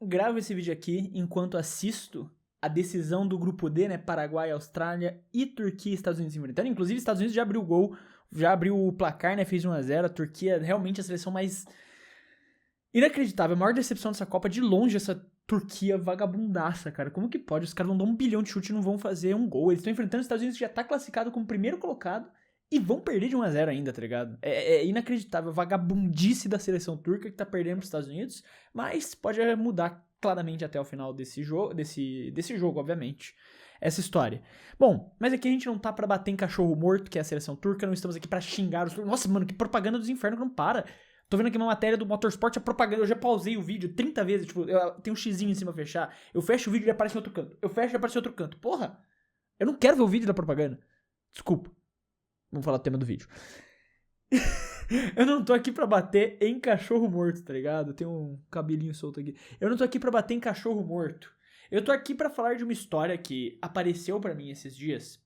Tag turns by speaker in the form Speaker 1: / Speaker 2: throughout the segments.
Speaker 1: gravo esse vídeo aqui enquanto assisto a decisão do grupo D, né? Paraguai, Austrália e Turquia e Estados Unidos enfrentando. Inclusive, Estados Unidos já abriu o gol, já abriu o placar, né? Fez 1-0. A Turquia realmente a seleção mais inacreditável. A maior decepção dessa Copa, de longe, essa Turquia vagabundaça, cara. Como que pode? Os caras vão dar 1 bilhão de chute e não vão fazer um gol. Eles estão enfrentando os Estados Unidos, que já tá classificado como primeiro colocado, e vão perder de 1-0 ainda, tá ligado? É inacreditável. A vagabundice da seleção turca que tá perdendo pros Estados Unidos, mas pode mudar claramente até o final desse jogo, obviamente, essa história. Bom, mas aqui a gente não tá pra bater em cachorro morto, que é a seleção turca, não estamos aqui pra xingar os... Nossa, mano, que propaganda dos infernos que não para. Tô vendo aqui uma matéria do Motorsport, a propaganda, eu já pausei o vídeo 30 vezes, tipo, tem um xizinho em cima pra fechar, eu fecho o vídeo e ele aparece em outro canto, eu fecho e aparece em outro canto. Porra, eu não quero ver o vídeo da propaganda. Desculpa. Vamos falar do tema do vídeo. Eu não tô aqui pra bater em cachorro morto, tá ligado? Tem um cabelinho solto aqui. Eu não tô aqui pra bater em cachorro morto. Eu tô aqui pra falar de uma história que apareceu pra mim esses dias.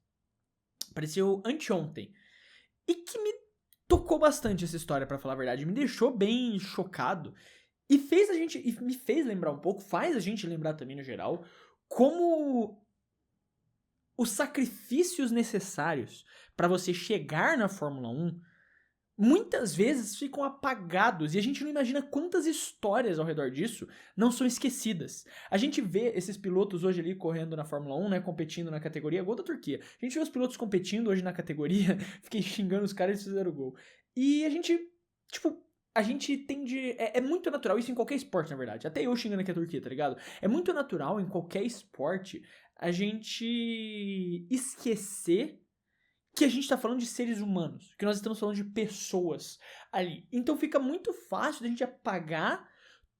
Speaker 1: Apareceu anteontem. E que me tocou bastante essa história, pra falar a verdade. Me deixou bem chocado. E me fez lembrar um pouco, faz a gente lembrar também no geral, como os sacrifícios necessários pra você chegar na Fórmula 1 muitas vezes ficam apagados e a gente não imagina quantas histórias ao redor disso não são esquecidas. A gente vê esses pilotos hoje ali correndo na Fórmula 1, né, competindo na categoria, gol da Turquia. A gente vê os pilotos competindo hoje na categoria, fiquei xingando os caras e eles fizeram gol. E a gente, tipo, a gente tende... É muito natural isso em qualquer esporte, na verdade. Até eu xingando aqui a Turquia, tá ligado? É muito natural em qualquer esporte a gente esquecer que a gente tá falando de seres humanos, que nós estamos falando de pessoas ali. Então fica muito fácil da gente apagar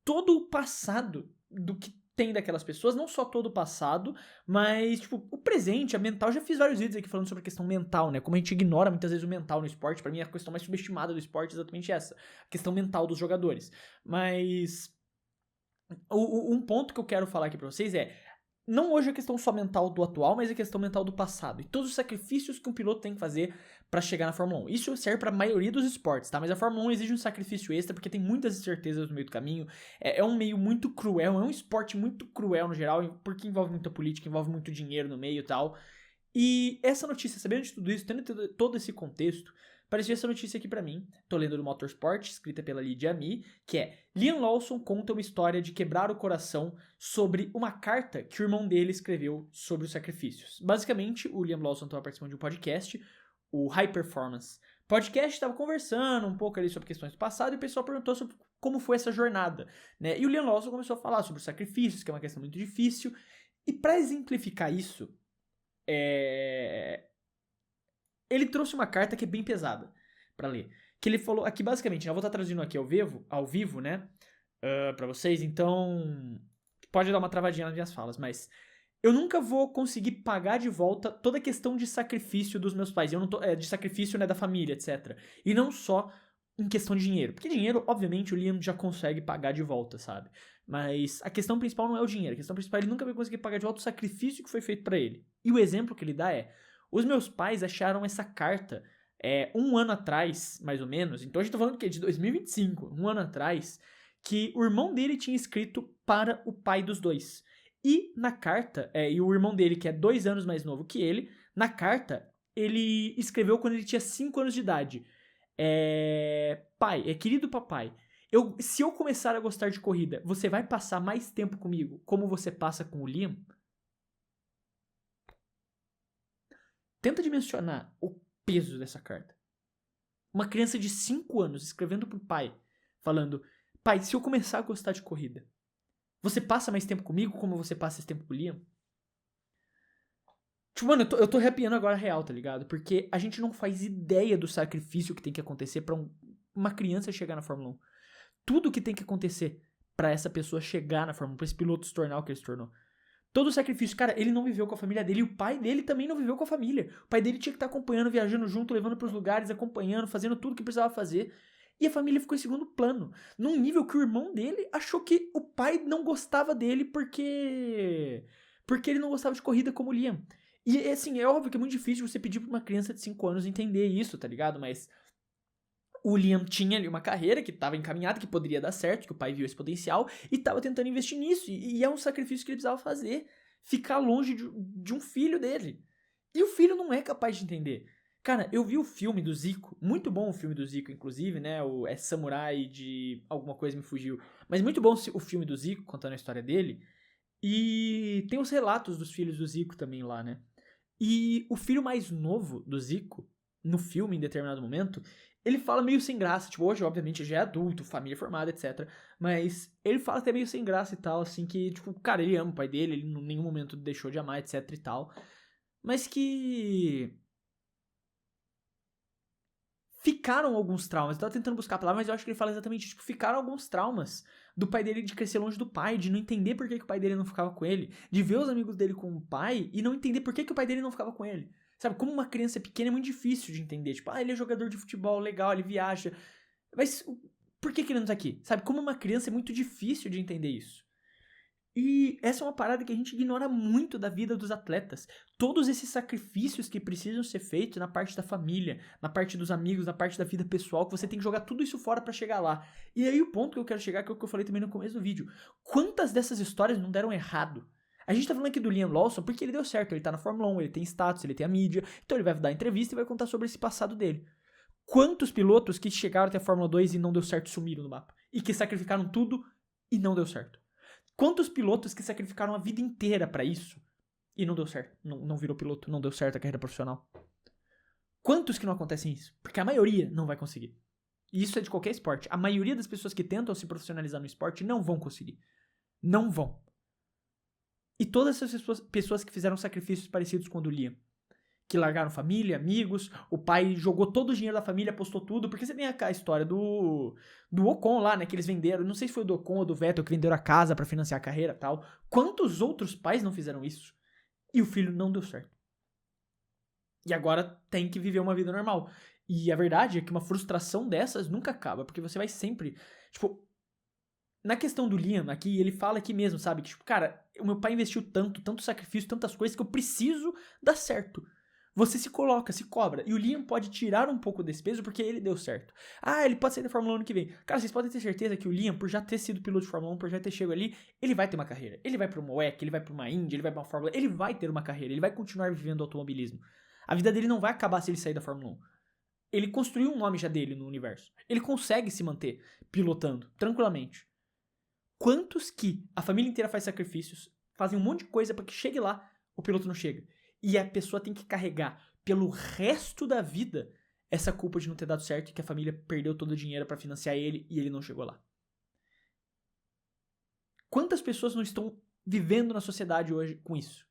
Speaker 1: todo o passado do que tem daquelas pessoas, não só todo o passado, mas, tipo, o presente, a mental. Eu já fiz vários vídeos aqui falando sobre a questão mental, né? Como a gente ignora muitas vezes o mental no esporte. Pra mim, a questão mais subestimada do esporte é exatamente essa, a questão mental dos jogadores. Mas um ponto que eu quero falar aqui pra vocês é: não hoje a questão só mental do atual, mas a questão mental do passado. E todos os sacrifícios que um piloto tem que fazer pra chegar na Fórmula 1. Isso serve pra maioria dos esportes, tá? Mas a Fórmula 1 exige um sacrifício extra, porque tem muitas incertezas no meio do caminho. É um meio muito cruel, é um esporte muito cruel no geral, porque envolve muita política, envolve muito dinheiro no meio e tal. E essa notícia, sabendo de tudo isso, tendo todo esse contexto, apareceu essa notícia aqui pra mim. Tô lendo do Motorsport, escrita pela Lydia Mi, que é: Liam Lawson conta uma história de quebrar o coração sobre uma carta que o irmão dele escreveu sobre os sacrifícios. Basicamente, o Liam Lawson estava participando de um podcast, o High Performance Podcast, estava conversando um pouco ali sobre questões do passado e o pessoal perguntou sobre como foi essa jornada, né? E o Liam Lawson começou a falar sobre os sacrifícios, que é uma questão muito difícil. E para exemplificar isso, ele trouxe uma carta que é bem pesada pra ler. Que ele falou aqui basicamente, né, eu vou estar traduzindo aqui ao vivo, né, pra vocês, então pode dar uma travadinha nas minhas falas, mas eu nunca vou conseguir pagar de volta toda a questão de sacrifício dos meus pais. Eu não tô, de sacrifício, né, da família, etc. E não só em questão de dinheiro. Porque dinheiro, obviamente, o Liam já consegue pagar de volta, sabe? Mas a questão principal não é o dinheiro. A questão principal é ele nunca vai conseguir pagar de volta o sacrifício que foi feito pra ele. E o exemplo que ele dá é: os meus pais acharam essa carta 1 ano atrás, mais ou menos. Então a gente tá falando do quê? De 2025. 1 ano atrás, que o irmão dele tinha escrito para o pai dos dois. E na carta, e o irmão dele, que é 2 anos mais novo que ele, na carta, ele escreveu quando ele tinha 5 anos de idade. Pai, querido papai, se eu começar a gostar de corrida, você vai passar mais tempo comigo, como você passa com o Liam? Tenta dimensionar o peso dessa carta. Uma criança de 5 anos escrevendo pro pai, falando: pai, se eu começar a gostar de corrida, você passa mais tempo comigo como você passa esse tempo com o Liam? Tipo, mano, eu tô arrepiando agora real, tá ligado? Porque a gente não faz ideia do sacrifício que tem que acontecer pra uma criança chegar na Fórmula 1. Tudo que tem que acontecer pra essa pessoa chegar na Fórmula 1, pra esse piloto se tornar o que ele se tornou. Todo o sacrifício. Cara, ele não viveu com a família dele e o pai dele também não viveu com a família. O pai dele tinha que estar acompanhando, viajando junto, levando pros lugares, acompanhando, fazendo tudo que precisava fazer. E a família ficou em segundo plano. Num nível que o irmão dele achou que o pai não gostava dele porque ele não gostava de corrida como o Liam. E assim, é óbvio que é muito difícil você pedir pra uma criança de 5 anos entender isso, tá ligado? Mas O Liam tinha ali uma carreira que estava encaminhada, que poderia dar certo, que o pai viu esse potencial e estava tentando investir nisso. E é um sacrifício que ele precisava fazer. Ficar longe de um filho dele. E o filho não é capaz de entender. Cara, eu vi o filme do Zico, muito bom o filme do Zico, inclusive, né? É Samurai de alguma coisa me fugiu. Mas muito bom o filme do Zico, contando a história dele. E tem os relatos dos filhos do Zico também lá, né? E o filho mais novo do Zico, no filme, em determinado momento, ele fala meio sem graça. Tipo, hoje, obviamente, já é adulto, família formada, etc. Mas ele fala até meio sem graça e tal, assim, que, tipo, cara, ele ama o pai dele, ele em nenhum momento deixou de amar, etc e tal. Mas que ficaram alguns traumas. Eu tava tentando buscar a palavra, mas eu acho que ele fala exatamente isso. Tipo, ficaram alguns traumas do pai dele de crescer longe do pai, de não entender por que o pai dele não ficava com ele, de ver os amigos dele com o pai e não entender por que o pai dele não ficava com ele. Sabe, como uma criança pequena é muito difícil de entender. Tipo, ele é jogador de futebol, legal, ele viaja. Mas por que ele não tá aqui? Sabe, como uma criança é muito difícil de entender isso. E essa é uma parada que a gente ignora muito da vida dos atletas. Todos esses sacrifícios que precisam ser feitos na parte da família, na parte dos amigos, na parte da vida pessoal, que você tem que jogar tudo isso fora pra chegar lá. E aí o ponto que eu quero chegar, que é o que eu falei também no começo do vídeo. Quantas dessas histórias não deram errado? A gente tá falando aqui do Liam Lawson porque ele deu certo, ele tá na Fórmula 1, ele tem status, ele tem a mídia, então ele vai dar entrevista e vai contar sobre esse passado dele. Quantos pilotos que chegaram até a Fórmula 2 e não deu certo sumiram no mapa? E que sacrificaram tudo e não deu certo? Quantos pilotos que sacrificaram a vida inteira pra isso e não deu certo? Não virou piloto, não deu certo a carreira profissional? Quantos que não acontecem isso? Porque a maioria não vai conseguir. E isso é de qualquer esporte. A maioria das pessoas que tentam se profissionalizar no esporte não vão conseguir. Não vão. E todas essas pessoas que fizeram sacrifícios parecidos com o do Liam, que largaram família, amigos, o pai jogou todo o dinheiro da família, apostou tudo, porque você tem a história do Ocon lá, né, que eles venderam, não sei se foi do Ocon ou do Vettel, que venderam a casa pra financiar a carreira e tal. Quantos outros pais não fizeram isso? E o filho não deu certo. E agora tem que viver uma vida normal. E a verdade é que uma frustração dessas nunca acaba, porque você vai sempre, tipo, na questão do Liam aqui, ele fala aqui mesmo, sabe, que tipo, cara, o meu pai investiu tanto sacrifício, tantas coisas que eu preciso dar certo. Você se coloca, se cobra. E o Liam pode tirar um pouco desse peso porque ele deu certo. Ele pode sair da Fórmula 1 ano que vem. Cara, vocês podem ter certeza que o Liam, por já ter sido piloto de Fórmula 1, por já ter chegado ali, ele vai ter uma carreira. Ele vai pra uma WEC, ele vai pra uma Indy, ele vai pra uma Fórmula. Ele vai ter uma carreira, ele vai continuar vivendo automobilismo. A vida dele não vai acabar se ele sair da Fórmula 1. Ele construiu um nome já dele no universo. Ele consegue se manter pilotando, tranquilamente. Quantos que a família inteira faz sacrifícios, fazem um monte de coisa para que chegue lá, o piloto não chega. E a pessoa tem que carregar pelo resto da vida essa culpa de não ter dado certo e que a família perdeu todo o dinheiro para financiar ele e ele não chegou lá. Quantas pessoas não estão vivendo na sociedade hoje com isso?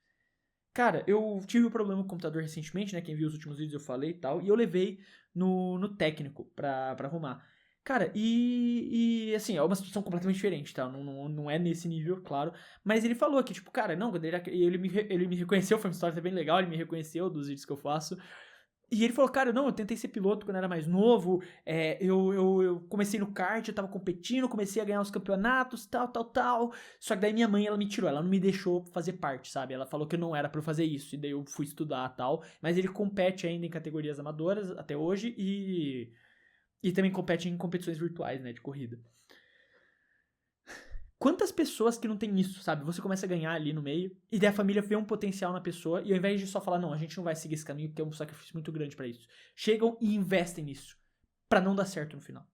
Speaker 1: Cara, eu tive um problema com o computador recentemente, né? Quem viu os últimos vídeos eu falei e tal. E eu levei no técnico pra arrumar. Cara, assim, é uma situação completamente diferente, tá? Não é nesse nível, claro. Mas ele falou que, tipo, cara, não, quando ele me reconheceu, foi uma história bem legal, ele me reconheceu dos vídeos que eu faço. E ele falou, cara, não, eu tentei ser piloto quando era mais novo, eu comecei no kart, eu tava competindo, comecei a ganhar os campeonatos, tal. Só que daí minha mãe, ela me tirou, ela não me deixou fazer parte, sabe? Ela falou que não era pra eu fazer isso, e daí eu fui estudar, tal. Mas ele compete ainda em categorias amadoras até hoje e também compete em competições virtuais, né, de corrida. Quantas pessoas que não tem isso, sabe? Você começa a ganhar ali no meio, e daí a família vê um potencial na pessoa, e ao invés de só falar, não, a gente não vai seguir esse caminho, porque é um sacrifício muito grande pra isso. Chegam e investem nisso, pra não dar certo no final.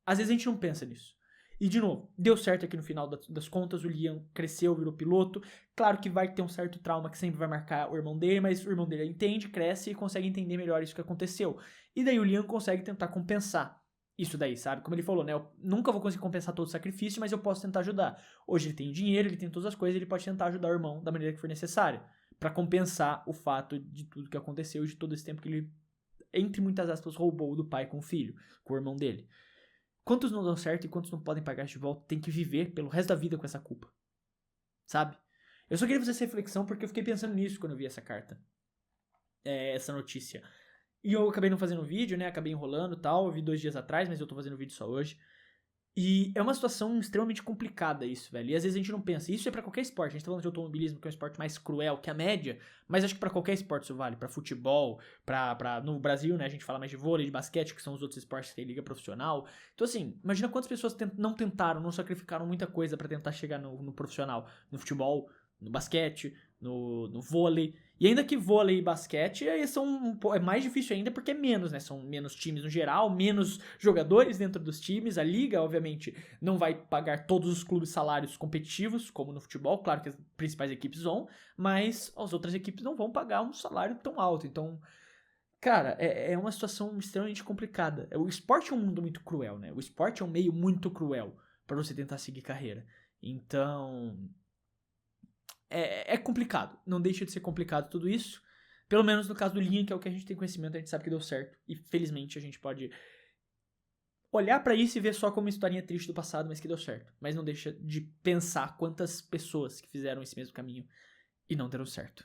Speaker 1: Às vezes a gente não pensa nisso. E, de novo, deu certo aqui no final das contas, o Liam cresceu, virou piloto. Claro que vai ter um certo trauma que sempre vai marcar o irmão dele, mas o irmão dele entende, cresce e consegue entender melhor isso que aconteceu. E daí o Liam consegue tentar compensar isso daí, sabe? Como ele falou, né? Eu nunca vou conseguir compensar todo o sacrifício, mas eu posso tentar ajudar. Hoje ele tem dinheiro, ele tem todas as coisas, ele pode tentar ajudar o irmão da maneira que for necessária, pra compensar o fato de tudo que aconteceu, de todo esse tempo que ele, entre muitas aspas, roubou do pai com o filho, com o irmão dele. Quantos não dão certo e quantos não podem pagar de volta, tem que viver pelo resto da vida com essa culpa, sabe? Eu só queria fazer essa reflexão porque eu fiquei pensando nisso quando eu vi essa carta, essa notícia. E eu acabei não fazendo vídeo, né? Acabei enrolando e tal. Eu vi 2 dias atrás, mas eu tô fazendo vídeo só hoje. E é uma situação extremamente complicada isso, velho. E às vezes a gente não pensa. Isso é pra qualquer esporte. A gente tá falando de automobilismo, que é um esporte mais cruel que a média, mas acho que pra qualquer esporte isso vale. Pra futebol, no Brasil, né, a gente fala mais de vôlei, de basquete, que são os outros esportes que tem liga profissional. Então assim, imagina quantas pessoas não tentaram, não sacrificaram muita coisa pra tentar chegar no profissional. No futebol, no basquete, no vôlei. E ainda que vôlei e basquete é mais difícil ainda porque é menos, né? São menos times no geral, menos jogadores dentro dos times. A liga, obviamente, não vai pagar todos os clubes salários competitivos, como no futebol. Claro que as principais equipes vão, mas as outras equipes não vão pagar um salário tão alto. Então, cara, é uma situação extremamente complicada. O esporte é um mundo muito cruel, né? O esporte é um meio muito cruel para você tentar seguir carreira. Então, é complicado. Não deixa de ser complicado tudo isso. Pelo menos no caso do Linha, que é o que a gente tem conhecimento, a gente sabe que deu certo. E felizmente a gente pode olhar pra isso e ver só como uma historinha triste do passado, mas que deu certo. Mas não deixa de pensar quantas pessoas que fizeram esse mesmo caminho e não deram certo.